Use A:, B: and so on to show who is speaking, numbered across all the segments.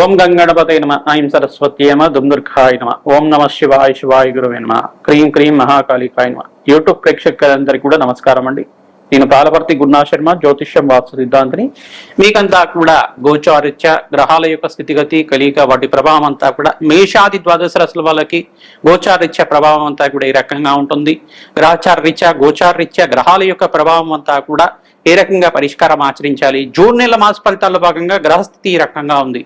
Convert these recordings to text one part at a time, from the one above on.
A: ఓం గంగణపతే నమ ఐం సరస్వత్యే నమ దుందుర్గాయ నమ ఓం నమ శివాయ శివాయ గురువే నమ క్రీం క్రీం మహాకాళికాయ నమ. యూట్యూబ్ ప్రేక్షకులందరికీ కూడా నమస్కారం అండి. నేను పాలపర్తి గురునాథ్ శర్మ, జ్యోతిష్యం వాస్తు సిద్ధాంతిని. మీకంతా కూడా గోచారిత్య గ్రహాల యొక్క స్థితిగతి కలియిక వాటి ప్రభావం అంతా కూడా మేషాది ద్వాదశ రాశుల వాళ్ళకి గోచారిత్య ప్రభావం అంతా కూడా ఈ రకంగా ఉంటుంది. గ్రహచారరీత్యా గోచారరీత్యా గ్రహాల యొక్క ప్రభావం అంతా కూడా ఏ రకంగా పరిష్కారం ఆచరించాలి. జూన్ నెల మాస ఫలితాల్లో భాగంగా గ్రహస్థితి ఈ రకంగా ఉంది.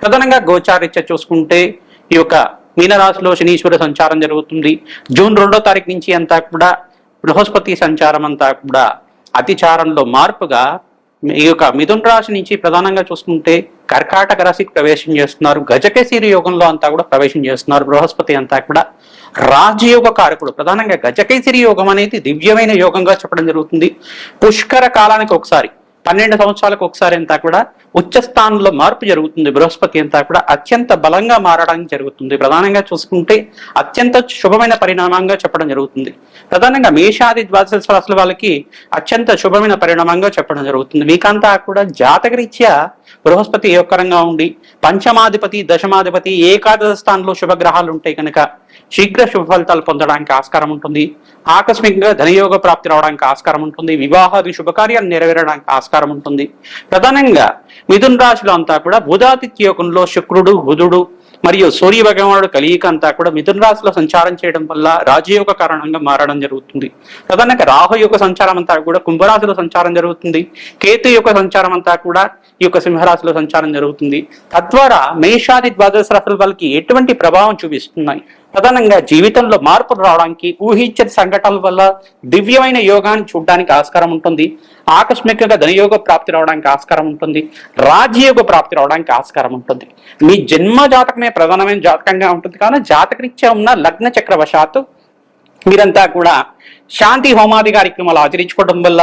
A: ప్రధానంగా గోచారరీత్యా చూసుకుంటే ఈ యొక్క మీనరాశిలో శనీశ్వర సంచారం జరుగుతుంది. జూన్ 2వ తారీఖు నుంచి అంతా కూడా బృహస్పతి సంచారం అంతా కూడా అతిచారంలో మార్పుగా ఈ యొక్క మిథున రాశి నుంచి ప్రధానంగా చూసుకుంటే కర్కాటక రాశికి ప్రవేశం చేస్తున్నారు. గజకేసరి యోగంలో అంతా కూడా ప్రవేశం చేస్తున్నారు. బృహస్పతి అంతా కూడా రాజయోగ కారకుడు. ప్రధానంగా గజకేసరి యోగం అనేది దివ్యమైన యోగంగా చెప్పడం జరుగుతుంది. పుష్కర కాలానికి ఒకసారి 12 సంవత్సరాలకు ఒకసారి అంతా కూడా ఉచ్చ స్థానంలో మార్పు జరుగుతుంది. బృహస్పతి అంతా కూడా అత్యంత బలంగా మారడానికి జరుగుతుంది. ప్రధానంగా చూసుకుంటే అత్యంత శుభమైన పరిణామంగా చెప్పడం జరుగుతుంది. ప్రధానంగా మేషాది ద్వాదశ రాశుల వాళ్ళకి అత్యంత శుభమైన పరిణామంగా చెప్పడం జరుగుతుంది. మీకంతా కూడా జాతకరీత్యా బృహస్పతి యోగకరంగా ఉండి పంచమాధిపతి దశమాధిపతి ఏకాదశ స్థానంలో శుభగ్రహాలు ఉంటాయి కనుక శీఘ్ర శుభ ఫలితాలు పొందడానికి ఆస్కారం ఉంటుంది. ఆకస్మికంగా ధనయోగ ప్రాప్తి రావడానికి ఆస్కారం ఉంటుంది. వివాహాది శుభకార్యాలు నెరవేరడానికి ఆస్కారం ఉంటుంది. ప్రధానంగా మిథున రాశిలో అంతా కూడా బుధాదిత్య యోగంలో శుక్రుడు బుధుడు మరియు సూర్య భగవానుడు కలియిక అంతా కూడా మిథున రాశిలో సంచారం చేయడం వల్ల రాజయోగ కారణంగా మారడం జరుగుతుంది. ప్రధానంగా రాహు యొక్క సంచారం అంతా కూడా కుంభరాశిలో సంచారం జరుగుతుంది. కేతు యొక్క సంచారం అంతా కూడా ఈ యొక్క సింహరాశిలో సంచారం జరుగుతుంది. తద్వారా మేషాది ద్వాదశ రాశుల వాళ్ళకి ఎటువంటి ప్రభావం చూపిస్తున్నాయి. ప్రధానంగా జీవితంలో మార్పులు రావడానికి ఊహించని సంఘటనల వల్ల దివ్యమైన యోగాన్ని చూడడానికి ఆస్కారం ఉంటుంది. ఆకస్మికంగా ధనయోగ ప్రాప్తి రావడానికి ఆస్కారం ఉంటుంది. రాజయోగ ప్రాప్తి రావడానికి ఆస్కారం ఉంటుంది. మీ జన్మ జాతకమే ప్రధానమైన జాతకంగా ఉంటుంది. కానీ జాతకరీత్యా ఉన్న లగ్న చక్రవశాత్తు మీరంతా కూడా శాంతి హోమాది కార్యక్రమాలు ఆచరించుకోవడం వల్ల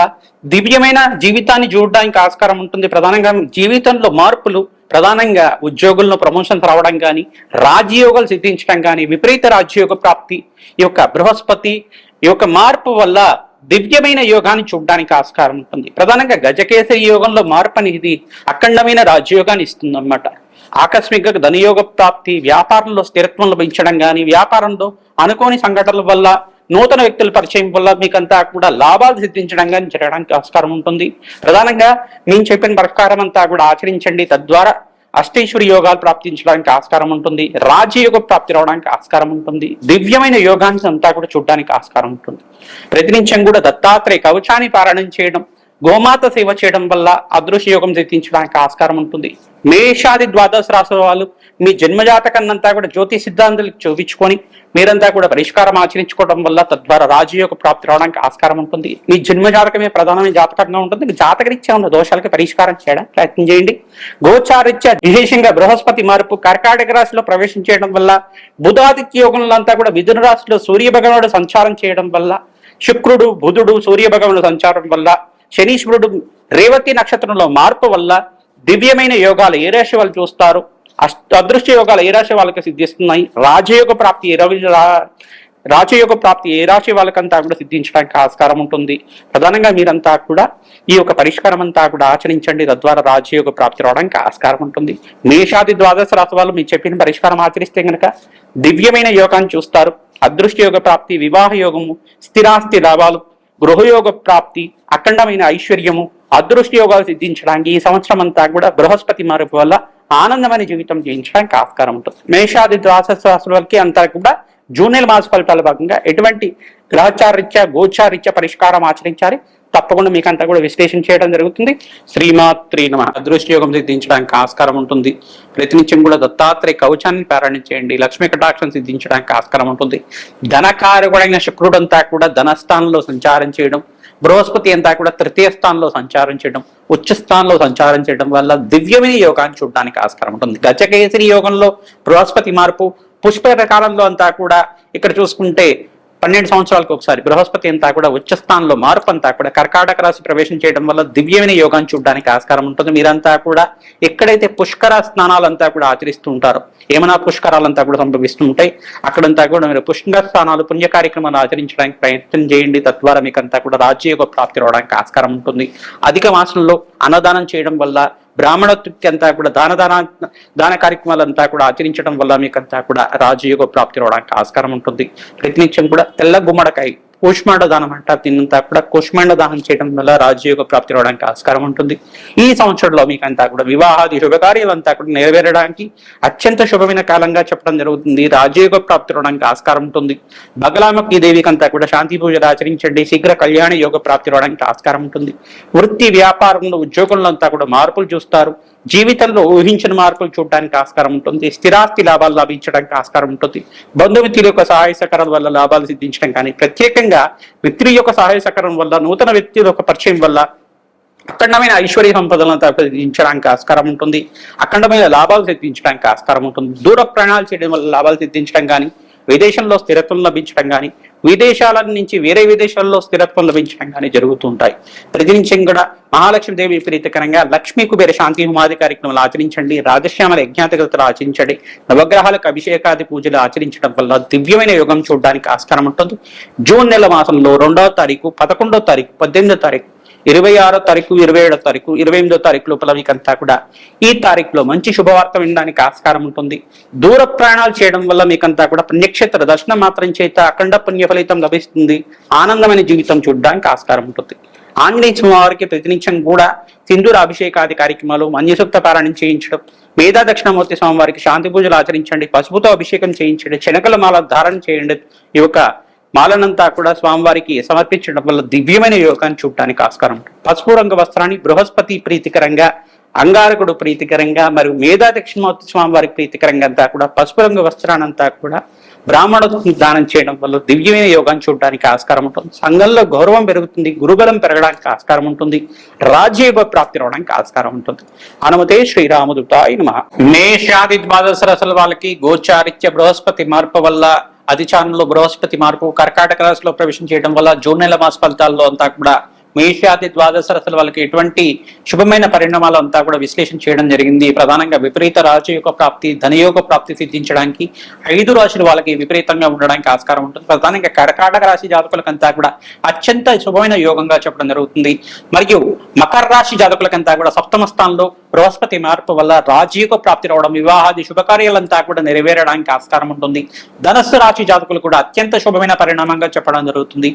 A: దివ్యమైన జీవితాన్ని చూడడానికి ఆస్కారం ఉంటుంది. ప్రధానంగా జీవితంలో మార్పులు, ప్రధానంగా ఉద్యోగుల్లో ప్రమోషన్స్ రావడం కానీ, రాజయోగాలు సిద్ధించడం కానీ, విపరీత రాజయోగ ప్రాప్తి ఈ యొక్క బృహస్పతి ఈ యొక్క మార్పు వల్ల దివ్యమైన యోగాన్ని చూడడానికి ఆస్కారం ఉంటుంది. ప్రధానంగా గజకేసరి యోగంలో మార్పు అనేది అఖండమైన రాజయోగాన్ని ఇస్తుంది అన్నమాట. ఆకస్మిక ధనయోగ ప్రాప్తి, వ్యాపారంలో స్థిరత్వం లభించడం కానీ, వ్యాపారంలో అనుకోని సంఘటనల వల్ల నూతన వ్యక్తుల పరిచయం వల్ల మీకంతా కూడా లాభాలు సిద్ధించడం కానీ జరగడానికి ఆస్కారం ఉంటుంది. ప్రధానంగా మేము చెప్పిన ప్రకారం అంతా కూడా ఆచరించండి. తద్వారా అష్టైశ్వరి యోగాలు ప్రాప్తించడానికి ఆస్కారం ఉంటుంది. రాజయోగ ప్రాప్తి రావడానికి ఆస్కారం ఉంటుంది. దివ్యమైన యోగాన్ని అంతా కూడా చూడడానికి ఆస్కారం ఉంటుంది. ప్రతినిత్యం కూడా దత్తాత్రేయ కవచాన్ని పారాయణం చేయడం, గోమాత సేవ చేయడం వల్ల అదృశ్య యోగం సిద్ధించడానికి ఆస్కారం ఉంటుంది. మేషాది ద్వాదశ రాశుల వాళ్ళు మీ జన్మజాతకాన్నంతా కూడా జ్యోతి సిద్ధాంతాలకు చూపించుకొని మీరంతా కూడా పరిష్కారం ఆచరించుకోవడం వల్ల తద్వారా రాజయోగ ప్రాప్తి రావడానికి ఆస్కారం ఉంటుంది. మీ జన్మజాతకమే ప్రధానమైన జాతకంగా ఉంటుంది. జాతకరీత్యా ఉన్న దోషాలకి పరిష్కారం చేయడానికి ప్రయత్నం చేయండి. గోచారీత్యా విశేషంగా బృహస్పతి మార్పు కర్కాటక రాశిలో ప్రవేశం చేయడం వల్ల, బుధాదిత్య యోగంలో అంతా కూడా మిథున రాశిలో సూర్య భగవానుడు సంచారం చేయడం వల్ల, శుక్రుడు బుధుడు సూర్య భగవానుడు సంచారం వల్ల, శనీశ్వరుడు రేవతి నక్షత్రంలో మార్పు వల్ల దివ్యమైన యోగాలు ఏ రాశి వాళ్ళు చూస్తారు, అదృశ్య యోగాలు ఏ రాశి వాళ్ళకి సిద్ధిస్తున్నాయి, రాజయోగ ప్రాప్తి ఏ రాశి వాళ్ళకంతా కూడా సిద్ధించడానికి ఆస్కారం ఉంటుంది. ప్రధానంగా మీరంతా కూడా ఈ యొక్క పరిష్కారం అంతా కూడా ఆచరించండి. తద్వారా రాజయోగ ప్రాప్తి రావడానికి ఆస్కారం ఉంటుంది. మేషాది ద్వాదశ రాశి వాళ్ళు మీరు చెప్పిన పరిష్కారం ఆచరిస్తే కనుక దివ్యమైన యోగాన్ని చూస్తారు. అదృష్ట యోగ ప్రాప్తి, వివాహ యోగము, స్థిరాస్తి లాభాలు, గృహయోగ ప్రాప్తి, అఖండమైన ఐశ్వర్యము, అదృష్ట యోగాలు సిద్ధించడానికి ఈ సంవత్సరం అంతా కూడా బృహస్పతి మార్పు వల్ల ఆనందమైన జీవితం జీవించడానికి ఆస్కారం ఉంటుంది. మేషాది ద్వాదశ రాశుల వాళ్ళకి అంతా కూడా జూన్ నెల మాస ఫలితాల భాగంగా ఎటువంటి గ్రహచారీత్యా గోచారీత్యా పరిష్కారం ఆచరించాలి తప్పకుండా మీకంతా కూడా విశ్లేషణ చేయడం జరుగుతుంది. శ్రీమాత్రి నమః. అదృష్ట యోగం సిద్ధించడానికి ఆస్కారం ఉంటుంది. ప్రతినిత్యం కూడా దత్తాత్రేయ కవచాన్ని పారాయణ చేయండి. లక్ష్మీ కటాక్షం సిద్ధించడానికి ఆస్కారం ఉంటుంది. ధనకారకుడైన శుక్రుడంతా కూడా ధనస్థానంలో సంచారం చేయడం, బృహస్పతి అంతా కూడా తృతీయ స్థానంలో సంచారం చేయడం, ఉచ్చ స్థానంలో సంచారం చేయడం వల్ల దివ్యమైన యోగాన్ని చూడడానికి ఆస్కారం ఉంటుంది. గజకేసరి యోగంలో బృహస్పతి మార్పు, పుష్కర కాలంలో అంతా కూడా ఇక్కడ చూసుకుంటే 12 సంవత్సరాలకు ఒకసారి బృహస్పతి అంతా కూడా ఉచ్చ స్థానంలో మార్పు అంతా కూడా కర్కాటక రాశి ప్రవేశం చేయడం వల్ల దివ్యమైన యోగాన్ని చూడడానికి ఆస్కారం ఉంటుంది. మీరంతా కూడా ఎక్కడైతే పుష్కర స్నానాలంతా కూడా ఆచరిస్తూ ఉంటారో, ఏమైనా పుష్కరాలంతా కూడా సంభవిస్తూ ఉంటాయి, అక్కడంతా కూడా మీరు పుష్కర స్నానాలు పుణ్య కార్యక్రమాలు ఆచరించడానికి ప్రయత్నం చేయండి. తద్వారా మీకంతా కూడా రాజ్యయోగ ప్రాప్తి రావడానికి ఆస్కారం ఉంటుంది. అధిక మాసంలో అన్నదానం చేయడం వల్ల బ్రాహ్మణోత్పత్తి అంతా కూడా దాన కార్యక్రమాలంతా కూడా ఆచరించడం వల్ల మీకంతా కూడా రాజయోగ ప్రాప్తి రావడానికి ఆస్కారం ఉంటుంది. ప్రతినిత్యం కూడా తెల్ల గుమ్మడికాయ కూష్మాండ దానం అంటారు, దీనంతా కూడా కూష్మాండ దానం చేయడం వల్ల రాజయోగ ప్రాప్తి రావడానికి ఆస్కారం ఉంటుంది. ఈ సంవత్సరంలో మీకంతా కూడా వివాహాది శుభకార్యాలంతా కూడా నెరవేరడానికి అత్యంత శుభమైన కాలంగా చెప్పడం జరుగుతుంది. రాజయోగ ప్రాప్తి రావడానికి ఆస్కారం ఉంటుంది. బగలాముఖి దేవికి అంతా కూడా శాంతి పూజలు ఆచరించండి, శీఘ్ర కళ్యాణ యోగ ప్రాప్తి రావడానికి ఆస్కారం ఉంటుంది. వృత్తి వ్యాపారంలో ఉద్యోగంలో అంతా కూడా మార్పులు చూస్తారు. జీవితంలో ఊహించిన మార్పులు చూడడానికి ఆస్కారం ఉంటుంది. స్థిరాస్తి లాభాలు లభించడానికి ఆస్కారం ఉంటుంది. బంధుమిత్రుల యొక్క సహాయ సహకారం వల్ల లాభాలు సిద్ధించడం కానీ, ప్రత్యేకంగా వ్యక్తుల యొక్క సహాయ సహకారం వల్ల, నూతన వ్యక్తుల యొక్క పరిచయం వల్ల అఖండమైన ఐశ్వర్య సంపదలను సిద్ధించడానికి ఆస్కారం ఉంటుంది. అఖండమైన లాభాలు సిద్ధించడానికి ఆస్కారం ఉంటుంది. దూర ప్రయాణాలు చేయడం వల్ల లాభాలు సిద్ధించడం కానీ, విదేశంలో స్థిరత్వం లభించడం కానీ, విదేశాల నుంచి వేరే విదేశాల్లో స్థిరత్వం లభించడం కానీ జరుగుతుంటాయి. ప్రతినిత్యం కూడా మహాలక్ష్మీదేవి ప్రీతికరంగా లక్ష్మీ కుబేర శాంతి హోమాది కార్యక్రమాలు ఆచరించండి. రాజశ్యామల యజ్ఞాతిగతులు ఆచరించండి. నవగ్రహాలకు అభిషేకాది పూజలు ఆచరించడం వల్ల దివ్యమైన యోగం చూడడానికి ఆస్కారం ఉంటుంది. జూన్ నెల మాసంలో 2వ తారీఖు, 11వ తారీఖు, 18వ తారీఖు, 26వ తారీఖు, 27వ తారీఖు, 28వ తారీఖు లోపల మీకంతా కూడా ఈ తారీఖులో మంచి శుభవార్త వినడానికి ఆస్కారం ఉంటుంది. దూర ప్రయాణాలు చేయడం వల్ల మీకంతా కూడా పుణ్యక్షేత్ర దర్శనం మాత్రం చేత అఖండ పుణ్య ఫలితం లభిస్తుంది. ఆనందమైన జీవితం చూడడానికి ఆస్కారం ఉంటుంది. ఆంజనేయ స్వామి వారికి ప్రతినిత్యం కూడా సింధూర అభిషేకాది కార్యక్రమాలు, మన్యసూక్త పారాయణం చేయించడం, వేద దక్షిణమూర్తి స్వామి వారికి శాంతి పూజలు ఆచరించండి, పసుపుతో అభిషేకం చేయించండి, శనకల మాల ధారణ చేయండి. ఈ యొక్క మాలనంతా కూడా స్వామివారికి సమర్పించడం వల్ల దివ్యమైన యోగాన్ని చూడటానికి ఆస్కారం ఉంటుంది. పసుపు రంగు వస్త్రాన్ని బృహస్పతి ప్రీతికరంగా, అంగారకుడు ప్రీతికరంగా మరియు మేధా దక్షిణమూర్తి స్వామి వారికి ప్రీతికరంగా అంతా కూడా పసుపు రంగు వస్త్రానంతా కూడా బ్రాహ్మణులకు దానం చేయడం వల్ల దివ్యమైన యోగాన్ని చూడడానికి ఆస్కారం ఉంటుంది. సంఘంలో గౌరవం పెరుగుతుంది. గురుబలం పెరగడానికి ఆస్కారం ఉంటుంది. రాజ్యయోగ ప్రాప్తి రావడానికి ఆస్కారం ఉంటుంది. అనుమతే శ్రీరామదూతాయ నమః. మేషాది ద్వాదశ రాశుల వాళ్ళకి గోచారిత్య బృహస్పతి మార్పు వల్ల, అధిచారంలో బృహస్పతి మార్పు కర్కాటక రాశిలో ప్రవేశం చేయడం వల్ల జూన్ నెల మాస ఫలితాల్లో అంతా కూడా మేషాది ద్వాదశ రాశుల వాళ్ళకి ఎటువంటి శుభమైన పరిణామాలు అంతా కూడా విశ్లేషణ చేయడం జరిగింది. ప్రధానంగా విపరీత రాజయోగ ప్రాప్తి, ధనయోగ ప్రాప్తి సిద్ధించడానికి 5 రాశులు వాళ్ళకి విపరీతంగా ఉండడానికి ఆస్కారం ఉంటుంది. ప్రధానంగా కర్కాటక రాశి జాతకులకంతా కూడా అత్యంత శుభమైన యోగంగా చెప్పడం జరుగుతుంది. మరియు మకర రాశి జాతకులకంతా కూడా సప్తమ స్థానంలో బృహస్పతి మార్పు వల్ల రాజయోగ ప్రాప్తి రావడం, వివాహాది శుభకార్యాలంతా కూడా నెరవేరడానికి ఆస్కారం ఉంటుంది. ధనస్సు రాశి జాతకులు కూడా అత్యంత శుభమైన పరిణామంగా చెప్పడం జరుగుతుంది.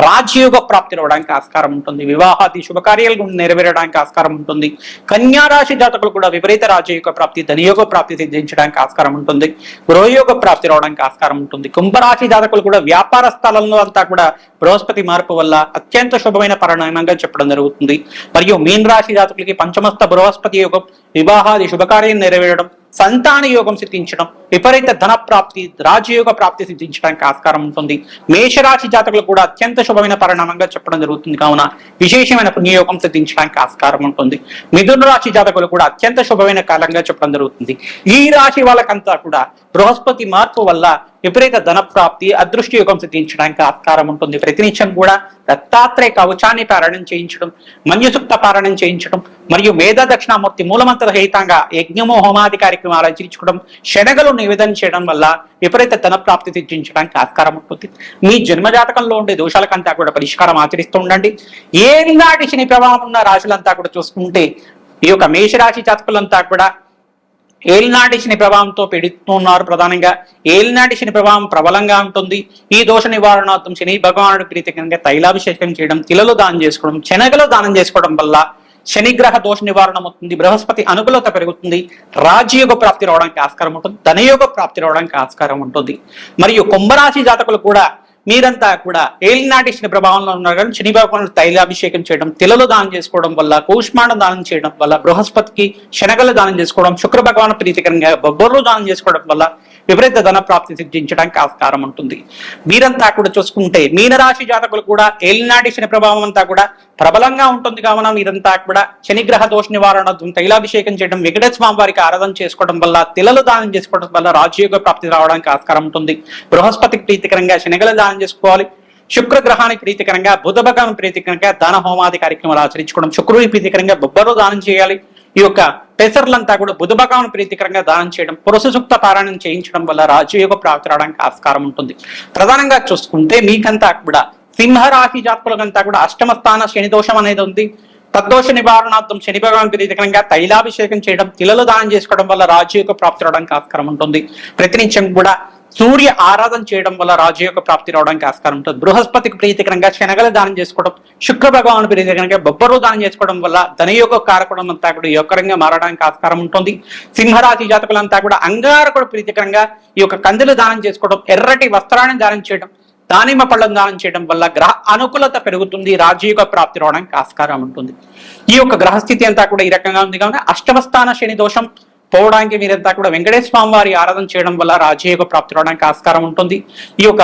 A: రాజయోగ ప్రాప్తి రావడానికి ఆస్కారం ఉంటుంది. వివాహాది శుభకార్యాలు నెరవేరడానికి ఆస్కారం ఉంటుంది. కన్యా రాశి జాతకులు కూడా విపరీత రాజయోగ ప్రాప్తి, ధనయోగ ప్రాప్తి సిద్ధించడానికి ఆస్కారం ఉంటుంది. గృహయోగ ప్రాప్తి రావడానికి ఆస్కారం ఉంటుంది. కుంభరాశి జాతకులు కూడా వ్యాపార స్థలంలో అంతా కూడా బృహస్పతి మార్పు వల్ల అత్యంత శుభమైన పరిణామంగా చెప్పడం జరుగుతుంది. మరియు మీన రాశి జాతకులకి పంచమస్థ బృహస్పతి యోగం, వివాహాది శుభకార్యం నెరవేరడం, సంతాన యోగం సిద్ధించడం, విపరీత ధన ప్రాప్తి, రాజయోగ ప్రాప్తి సిద్ధించడానికి ఆస్కారం ఉంటుంది. మేషరాశి జాతకులు కూడా అత్యంత శుభమైన పరిణామంగా చెప్పడం జరుగుతుంది. కావున విశేషమైన పుణ్యయోగం సిద్ధించడానికి ఆస్కారం ఉంటుంది. మిథున రాశి జాతకులు కూడా అత్యంత శుభమైన కాలంగా చెప్పడం జరుగుతుంది. ఈ రాశి వాళ్ళకంతా కూడా బృహస్పతి మార్పు వల్ల విపరీత ధన ప్రాప్తి, అదృష్ట యోగం సిద్ధించడానికి ఆస్కారం ఉంటుంది. ప్రతినిత్యం కూడా దత్తాత్రేయ కవచాన్ని పారాయణం చేయించడం, మన్యసూక్త పారాయణం చేయించడం మరియు మేధా దక్షిణామూర్తి మూలమంత్ర సహితంగా యజ్ఞము హోమాది కార్యక్రమాలు ఆచరించుకోవడం, శనగలు నివేదన చేయడం వల్ల విపరీత ధన ప్రాప్తి సిద్ధించడానికి ఆస్కారం ఉంటుంది. మీ జన్మజాతకంలో ఉండే దోషాలకంతా కూడా పరిష్కారం ఆచరిస్తూ ఉండండి. ఏనాటి శని ప్రభావం ఉన్న రాశులంతా కూడా చూసుకుంటే ఈ యొక్క మేషరాశి జాతకులంతా కూడా ఏలినాటి శని ప్రభావంతో పీడిస్తున్నారు. ప్రధానంగా ఏలినాటి శని ప్రభావం ప్రబలంగా ఉంటుంది. ఈ దోష నివారణార్థం శని భగవానుడి ప్రీతికరంగా తైలాభిషేకం చేయడం, తిలలు దానం చేసుకోవడం, శనగలు దానం చేసుకోవడం వల్ల శనిగ్రహ దోష నివారణ అవుతుంది. బృహస్పతి అనుకూలత పెరుగుతుంది. రాజయోగ ప్రాప్తి రావడానికి ఆస్కారం ఉంటుంది. ధనయోగ ప్రాప్తి రావడానికి ఆస్కారం ఉంటుంది. మరియు కుంభరాశి జాతకులు కూడా మీరంతా కూడా ఏలినాటి శని ప్రభావంలో ఉన్నారు కానీ శని భగవానుడు తైలాభిషేకం చేయడం, తిలలు దానం చేసుకోవడం వల్ల, కూష్మాండం దానం చేయడం వల్ల, బృహస్పతికి శనగలు దానం చేసుకోవడం, శుక్ర భగవాను ప్రీతికరంగా బొబ్బర్లు దానం చేసుకోవడం వల్ల విపరీత ధన ప్రాప్తి సిద్ధించడానికి ఆస్కారం ఉంటుంది. మీరంతా కూడా చూసుకుంటే మీనరాశి జాతకులు కూడా ఏలినాటి శని ప్రభావం అంతా కూడా ప్రబలంగా ఉంటుంది. కావున మీరంతా కూడా శనిగ్రహ దోష నివారణ తైలాభిషేకం చేయడం, వెంకటేశ్వర స్వామి వారికి ఆరాధన చేసుకోవడం వల్ల, తిలలు దానం చేసుకోవడం వల్ల రాజయోగ ప్రాప్తి రావడానికి ఆస్కారం ఉంటుంది. బృహస్పతికి ప్రీతికరంగా శనగలు దానం చేసుకోవాలి. శుక్రగ్రహానికి ప్రీతికరంగా, బుధ భగవాన్ ప్రీతికరంగా దాన హోమాది కార్యక్రమాలు ఆచరించుకోవడం, శుక్రుడికి ప్రీతికరంగా బొబ్బరు దానం చేయాలి. ఈ యొక్క పెసర్లంతా కూడా బుధ భగవాన్ ప్రీతికరంగా దానం చేయడం, పురుష సూక్త పారాయణం చేయించడం వల్ల రాజయోగ ప్రాప్తి రావడానికి ఆస్కారం ఉంటుంది. ప్రధానంగా చూసుకుంటే మీకంతా కూడా సింహరాశి జాతకులకంతా కూడా అష్టమ స్థాన శని దోషం అనేది ఉంది.
B: తద్దోష నివారణార్థం శని భగవాన్ ప్రీతికరంగా తైలాభిషేకం చేయడం, తిలలు దానం చేసుకోవడం వల్ల రాజయోగ ప్రాప్తి రావడానికి ఆస్కారం ఉంటుంది. ప్రతినిత్యం కూడా సూర్య ఆరాధన చేయడం వల్ల రాజయోగ ప్రాప్తి రావడానికి ఆస్కారం ఉంటుంది. బృహస్పతికి ప్రీతికరంగా శనగలు దానం చేసుకోవడం, శుక్ర భగవాన్ ప్రీతికరంగా బొబ్బరు దానం చేసుకోవడం వల్ల ధనయోగ కారకుడం అంతా కూడా యోగకరంగా మారడానికి ఆస్కారం ఉంటుంది. సింహరాశి జాతకులంతా కూడా అంగారకుడు ప్రీతికరంగా ఈ యొక్క కందులు దానం చేసుకోవడం, ఎర్రటి వస్త్రాన్ని దానం చేయడం, దానిమ్మ పళ్ళం దానం చేయడం వల్ల గ్రహ అనుకూలత పెరుగుతుంది, రాజయోగ ప్రాప్తి రావడానికి ఆస్కారం ఉంటుంది. ఈ యొక్క గ్రహస్థితి అంతా కూడా ఈ రకంగా ఉంది కావున అష్టమ స్థాన శని దోషం పోవడానికి మీరంతా కూడా వెంకటేశ్వర స్వామి వారి ఆరాధన చేయడం వల్ల రాజయోగ ప్రాప్తి రావడానికి ఆస్కారం ఉంటుంది. ఈ యొక్క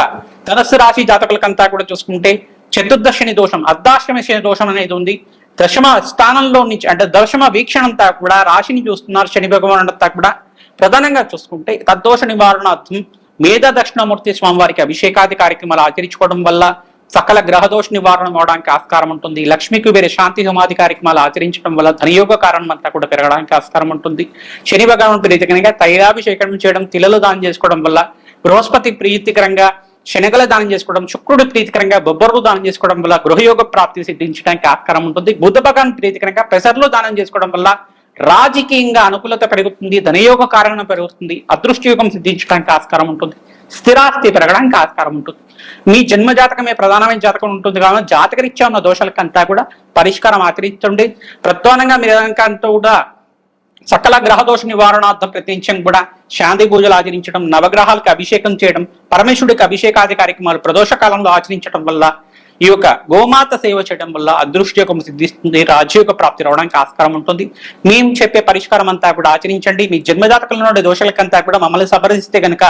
B: ధనుస్సు రాశి జాతకులకంతా కూడా చూసుకుంటే చతుర్దశ శని దోషం, అర్ధాష్టమ శని దోషం అనేది ఉంది. దశమ స్థానంలో నుంచి అంటే దశమ వీక్షణ అంతా కూడా రాశిని చూస్తున్నారు శని భగవాన్ అంతా కూడా. ప్రధానంగా చూసుకుంటే తద్దోష నివారణార్థం మేధా దక్షిణామూర్తి స్వామి వారికి అభిషేకాది కార్యక్రమాలు ఆచరించుకోవడం వల్ల సకల గ్రహదోష నివారణ అవడానికి ఆస్కారం ఉంటుంది. లక్ష్మీకి వేరే శాంతి హోమాది కార్యక్రమాలు ఆచరించడం వల్ల ధనయోగ కారణం అంతా కూడా పెరగడానికి ఆస్కారం ఉంటుంది. శని భగవాన్ ప్రీతికరంగా తైలాభిషేకం చేయడం, తిలలు దానం చేసుకోవడం వల్ల బృహస్పతి ప్రీతికరంగా శనగల దానం చేసుకోవడం, శుక్రుడు ప్రీతికరంగా బొబ్బరు దానం చేసుకోవడం వల్ల గృహయోగ ప్రాప్తి సిద్ధించడానికి ఆస్కారం ఉంటుంది. బుధ భగవాన్ ప్రీతికరంగా పెసర్లు దానం చేసుకోవడం వల్ల రాజకీయంగా అనుకూలత పెరుగుతుంది, ధనయోగ కారణం పెరుగుతుంది, అదృష్టయోగం సిద్ధించడానికి ఆస్కారం ఉంటుంది, స్థిరాస్తి పెరగడానికి ఆస్కారం ఉంటుంది. మీ జన్మ జాతకమే ప్రధానమైన జాతకం ఉంటుంది కాబట్టి జాతకరీత్యా ఉన్న దోషాలకంతా కూడా పరిష్కారం ఆచరిస్తుండే. ప్రధానంగా మీరు అంతా కూడా సకల గ్రహదోష నివారణార్థం ప్రతినిత్యం కూడా శాంతి పూజలు ఆచరించడం, నవగ్రహాలకు అభిషేకం చేయడం, పరమేశ్వరుడికి అభిషేకాది కార్యక్రమాలు ప్రదోష కాలంలో ఆచరించడం వల్ల, ఈ యొక్క గోమాత సేవ చేయడం వల్ల అదృష్టయోగం సిద్ధిస్తుంది, రాజయోగ ప్రాప్తి రావడానికి ఆస్కారం ఉంటుంది. మేము చెప్పే పరిష్కారం అంతా కూడా ఆచరించండి. మీ జన్మజాతకంలో ఉండే దోషాలకంతా కూడా మమ్మల్ని సంప్రదిస్తే గనక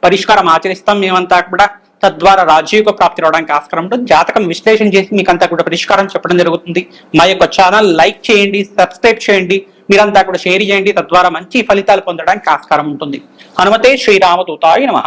B: పరిష్కారం ఆచరిస్తాం మేమంతా కూడా. తద్వారా రాజయోగ ప్రాప్తి రావడానికి ఆస్కారం ఉంటుంది. జాతకం విశ్లేషణ చేసి మీకంతా కూడా పరిష్కారం చెప్పడం జరుగుతుంది. మా యొక్క ఛానల్ లైక్ చేయండి, సబ్స్క్రైబ్ చేయండి, మీరంతా కూడా షేర్ చేయండి. తద్వారా మంచి ఫలితాలు పొందడానికి ఆస్కారం ఉంటుంది. హనుమతే శ్రీరామదూతాయ నమః.